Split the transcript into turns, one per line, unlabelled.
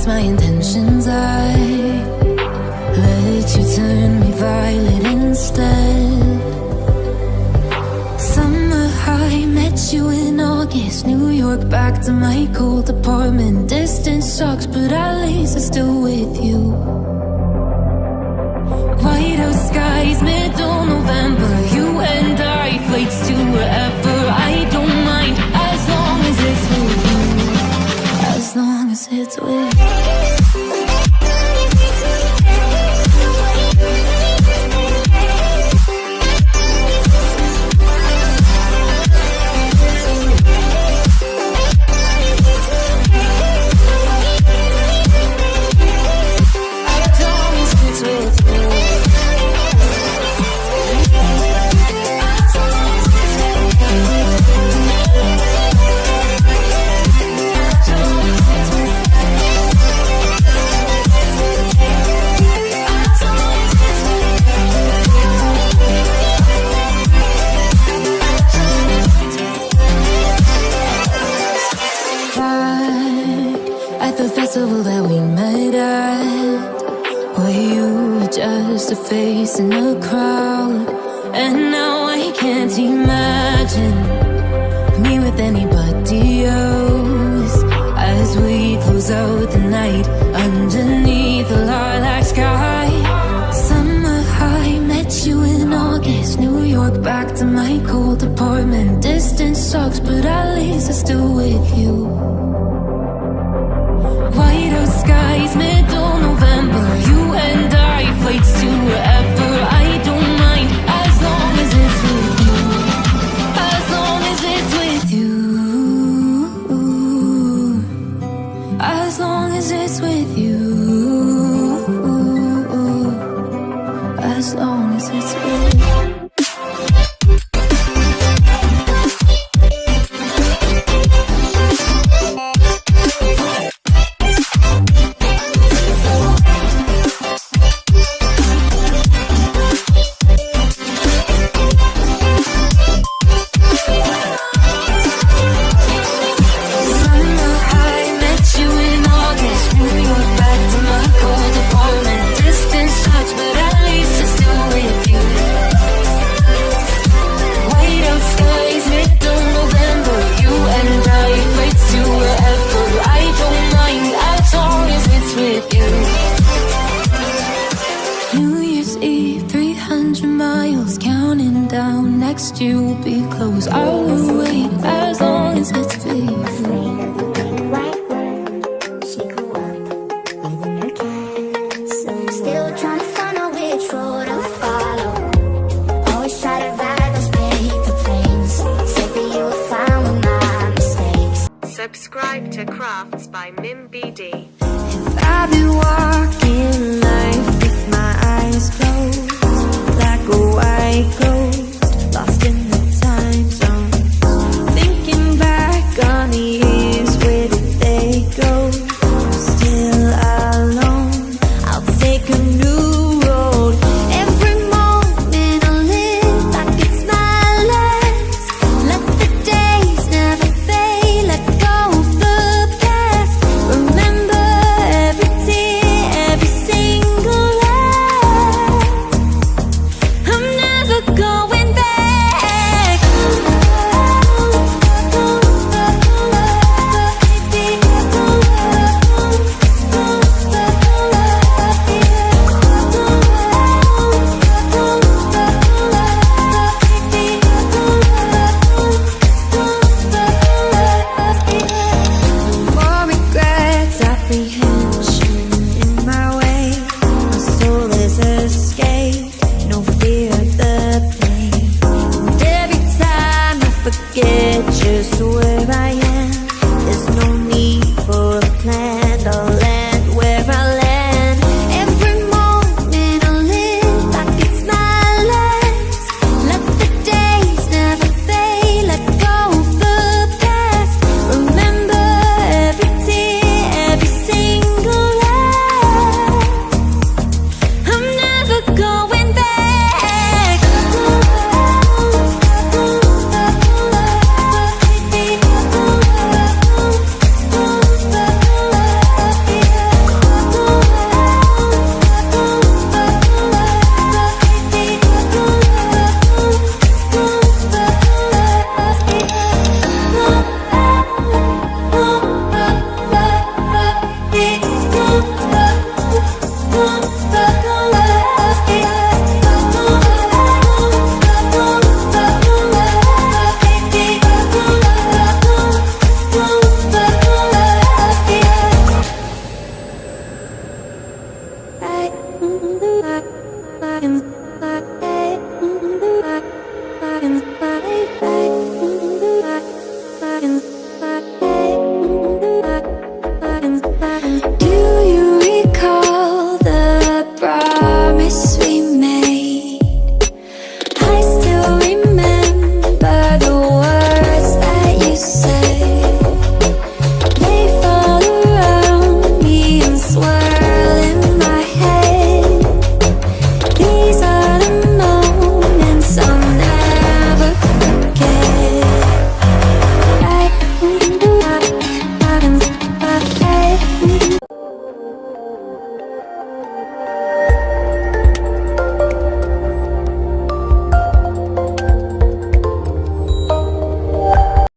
my intentions. I let you turn me violet instead. Summer high, met you in August. New York, back to my cold apartment. Distance sucks, but at least I'm still with you. White out skies, middle November. You and I, flights to wherever. I don't mind, as long as it's with you. As long as it's with you. That we met at, where you were just a face in a crowd. And now I can't imagine me with anybody else. As we close out the night underneath the lilac sky. Summer high, met you in August. New York, back to my cold apartment. Distance sucks, but at least I'm still with you. White out skies, middle November. You and I, flights to wherever. I don't mind, as long as it's with you. As long as it's with you. As long as it's with you. As long as it's with you. Next year will be close. I will wait as long as it's for you.
Still trying to find out which road to follow. Always try to ride those paper planes. Said that you were fine with my mistakes.
Subscribe to Crafts by MimBD.
If I be wild